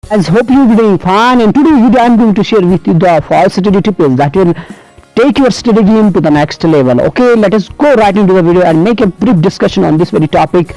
Guys, hope you're doing fine, and today video I'm going to share with you the 5 study tips that will take your study game to the next level. Okay, let us go right into the video and make a brief discussion on this very topic,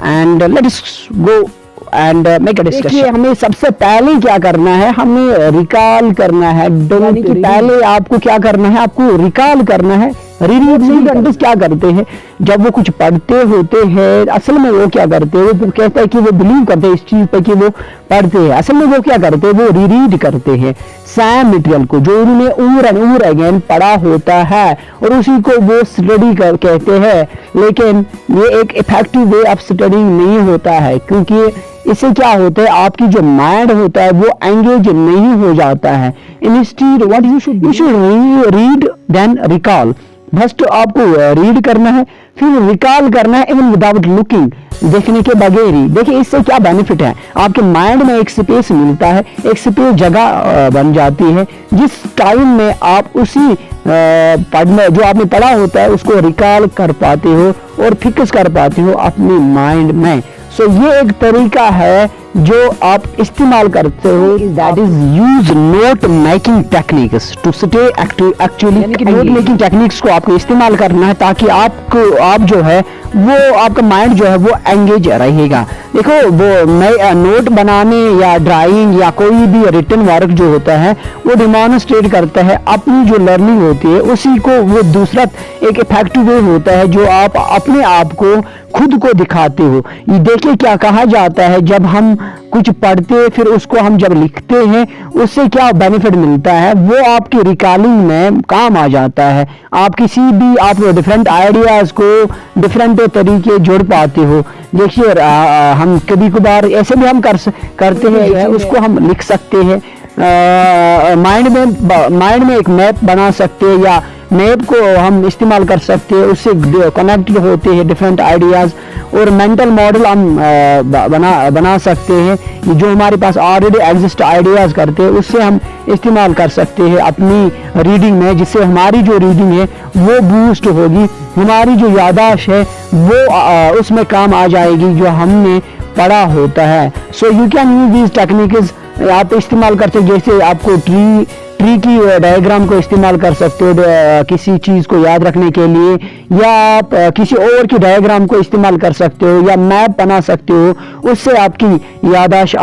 and let us go and make a discussion. देखिए, हमें सबसे पहले क्या करना है, हमें recall करना है। यानी कि पहले आपको क्या करना है, आपको रिकॉल करना है। रीडिंग क्या करते हैं, जब वो कुछ पढ़ते होते हैं, असल में वो क्या करते हैं, वो कहता है कि वो बिलीव करते हैं इस चीज पे कि वो पढ़ते हैं, असल में वो क्या करते हैं, वो रीड करते हैं सेम मटेरियल को जो उन्होंने ओवर अगेन पढ़ा होता है, और उसी को वो स्टडी कहते हैं। लेकिन ये एक इफेक्टिव वे ऑफ स्टडिंग नहीं होता है, क्योंकि इससे क्या होता है, आपकी जो माइंड होता है वो एंगेज नहीं हो जाता है। Instead what you should read then recall. First आपको रीड करना है, फिर रिकॉल करना है, इवन विदाउट लुकिंग, देखने के बगैर ही। देखिए, इससे क्या बेनिफिट है, आपके माइंड में एक स्पेस मिलता है, एक स्पेस जगह बन जाती है, जिस टाइम में आप उसी पढ़ने जो आपने पढ़ा होता है उसको रिकॉल कर पाते हो और फिक्स कर पाते हो अपनी माइंड में। सो ये एक तरीका है जो आप इस्तेमाल करते हो, that is use note making techniques to stay actually. यानी कि नोट मेकिंग टेक्निक्स को आपको इस्तेमाल करना है ताकि आप जो है वो आपका माइंड जो है वो एंगेज रहेगा। देखो, वो नोट बनाने या ड्राइंग या कोई भी रिटन वर्क जो होता है वो डिमॉन्स्ट्रेट करता है अपनी जो लर्निंग होती है, उसी को वो दूसरा एक इफेक्टिव वे होता है जो आप अपने आप को खुद को दिखाते हो। ये देखिए क्या कहा जाता है, जब हम कुछ पढ़ते फिर उसको हम जब लिखते हैं उससे क्या बेनिफिट मिलता है, वो आपकी रिकॉलिंग में काम आ जाता है। आप किसी भी आप डिफरेंट आइडियाज को डिफरेंट तरीके जोड़ पाते हो। देखिए, हम कभी कभार ऐसे भी हम करते हैं, उसको हम लिख सकते हैं, माइंड में एक मैप बना सकते हैं, या मैप को हम इस्तेमाल कर सकते हैं, उससे कनेक्टेड होते हैं डिफरेंट आइडियाज, और मेंटल मॉडल हम बना सकते हैं जो हमारे पास ऑलरेडी एग्जिस्ट आइडियाज करते हैं, उससे हम इस्तेमाल कर सकते हैं अपनी रीडिंग में, जिससे हमारी जो रीडिंग है वो बूस्ट होगी, हमारी जो याददाश्त है वो उसमें काम आ जाएगी जो हमने पढ़ा होता है। So you can use these techniques, आप इस्तेमाल करते हैं। जैसे आपको ट्री की डायग्राम को इस्तेमाल कर सकते हो किसी चीज को याद रखने के लिए, या आप किसी और की डायग्राम को इस्तेमाल कर सकते हो, या मैप बना सकते हो, उससे आपकी याददाश्त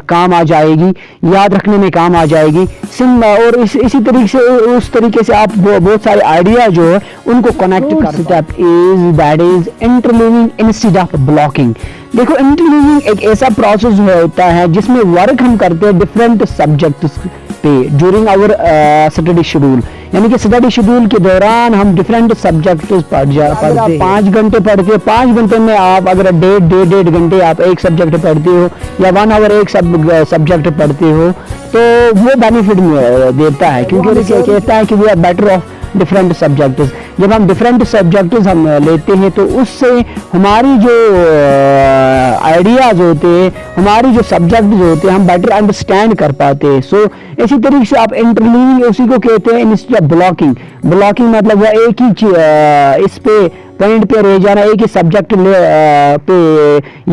काम आ जाएगी, याद रखने में काम आ जाएगी। और इसी तरीके से उस तरीके से आप बहुत सारे आइडिया जो है उनको कनेक्ट कर सकते हैं। That is interleaving instead of blocking. देखो, इंटरलीविंग एक ऐसा प्रोसेस होता है जिसमें वर्क हम करते हैं डिफरेंट सब्जेक्ट्स पे ड्यूरिंग आवर स्टडी शेड्यूल। यानी कि स्टडी शेड्यूल के दौरान हम डिफरेंट सब्जेक्ट्स पढ़ते हैं। 5 घंटे पढ़ते हो, 5 घंटे में आप अगर डेढ़ घंटे आप एक सब्जेक्ट पढ़ते हो, या 1 आवर एक सब्जेक्ट पढ़ते हो, तो वो बेनिफिट देता है, क्योंकि कहता है कि we are better off different subjects. जब हम डिफरेंट सब्जेक्ट्स हम लेते हैं तो उससे हमारी जो आइडियाज होते हैं, हमारी जो सब्जेक्ट्स होते हैं, हम बेटर अंडरस्टैंड कर पाते हैं। सो इसी तरीके से आप इंटरलीविंग उसी को कहते हैं इंस्टेड ऑफ ब्लॉकिंग। ब्लॉकिंग मतलब वह एक ही इस पे पॉइंट पे रह जाना, एक ही सब्जेक्ट पे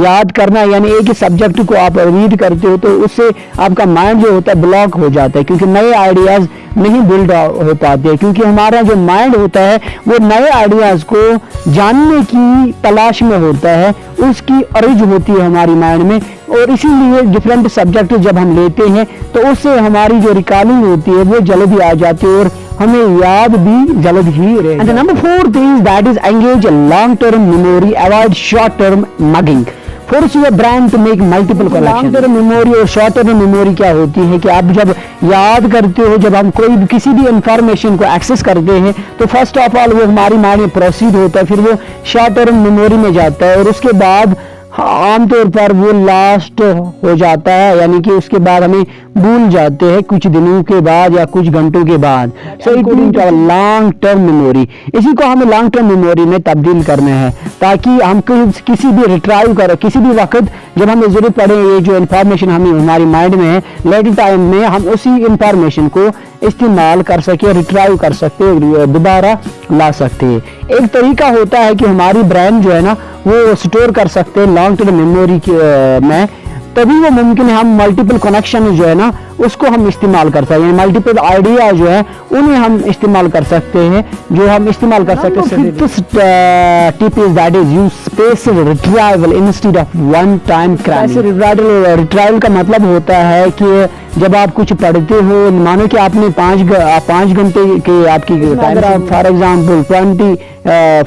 याद करना, यानी एक ही सब्जेक्ट को आप रीड करते हो तो उससे आपका माइंड जो होता है ब्लॉक हो जाता है, क्योंकि नए आइडियाज नहीं बिल्ड हो पाते, क्योंकि हमारा जो माइंड होता है वो नए आइडियाज को जानने की तलाश में होता है, उसकी अर्ज होती है हमारी माइंड में, और इसीलिए डिफरेंट सब्जेक्ट जब हम लेते हैं तो उससे हमारी जो रिकॉलिंग होती है वो जल्दी आ जाती है और हमें याद भी जल्द ही रहे। And number 4 is that is engage long term memory, avoid short term mugging, force your brain to make multiple connection. Long term memory और शॉर्ट टर्म मेमोरी क्या होती है कि आप जब याद करते हो, जब हम किसी भी इंफॉर्मेशन को एक्सेस करते हैं तो फर्स्ट ऑफ ऑल वो हमारी माइंड में प्रोसीड होता है, फिर वो शॉर्ट टर्म मेमोरी में जाता है, और उसके बाद आमतौर पर वो लास्ट हो जाता है, यानी कि उसके बाद हमें भूल जाते हैं कुछ दिनों के बाद या कुछ घंटों के बाद। So it means long term memory, इसी को हमें लॉन्ग टर्म मेमोरी में तब्दील करना है, ताकि हम किसी भी रिट्राइव करें, किसी भी वक्त जब हमें जरूरत पड़े ये जो इंफॉर्मेशन हमें हमारी माइंड में है, लेटर टाइम में हम उसी इंफॉर्मेशन को इस्तेमाल कर सके, रिट्राइव कर सकते, दोबारा ला सकते। एक तरीका होता है कि हमारी ब्रेन जो है ना वो स्टोर कर सकते हैं लॉन्ग टर्म मेमोरी में तभी वो मुमकिन है हम मल्टीपल कनेक्शन जो है ना उसको हम इस्तेमाल कर सकते हैं, मल्टीपल आइडिया जो है उन्हें हम इस्तेमाल कर सकते हैं, जो हम इस्तेमाल कर सकते हैं। Tip is that is use स्पेसिव retrieval instead of one time crashing. Retrieval का मतलब होता है कि जब आप कुछ पढ़ते हो, मानो कि आपने 5 घंटे के आपकी टाइम, आप फॉर एग्जांपल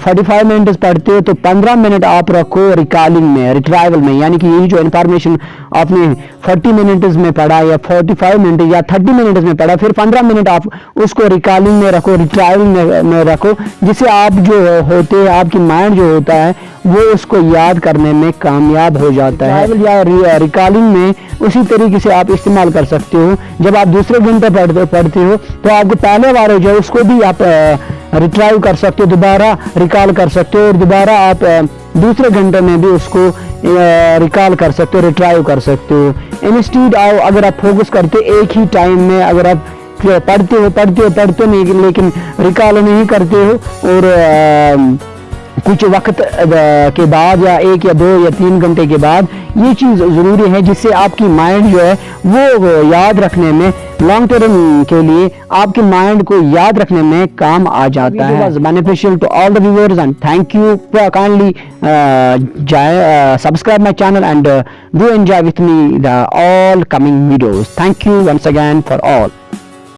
45 मिनट्स पढ़ते हो तो 15 मिनट आप रखो रिकॉलिंग में, रिट्राइवल में, यानी कि यही जो इन्फॉर्मेशन आपने 40 मिनट्स में पढ़ा या 45 मिनट या 30 मिनट्स में पढ़ा, फिर 15 मिनट आप उसको रिकॉलिंग में रखो, रिट्राइवल में रखो, जिससे आप जो होते हैं, आपकी माइंड जो होता है वो उसको याद करने में कामयाब हो जाता है। या रिकॉलिंग में उसी तरीके से आप इस्तेमाल कर सकते हो। जब आप दूसरे घंटे पढ़ते हो तो आपको पहले वाले जो है उसको भी आप रिट्राइव कर सकते हो, दोबारा रिकॉल कर सकते हो, और दोबारा आप दूसरे घंटे में भी उसको रिकॉल कर सकते हो, रिट्राइव कर सकते हो। इंस्टेड अगर आप फोकस करते एक ही टाइम में, अगर आप पढ़ते नहीं लेकिन रिकॉल नहीं करते हो, और कुछ वक्त के बाद या 1 या 2 या 3 घंटे के बाद, ये चीज़ ज़रूरी है जिससे आपकी माइंड जो है वो याद रखने में, लॉन्ग टर्म के लिए आपके माइंड को याद रखने में काम आ जाता है। Beneficial to all the viewers and thank you kindly subscribe my channel and do enjoy with me the all coming videos. Thank you once again for all.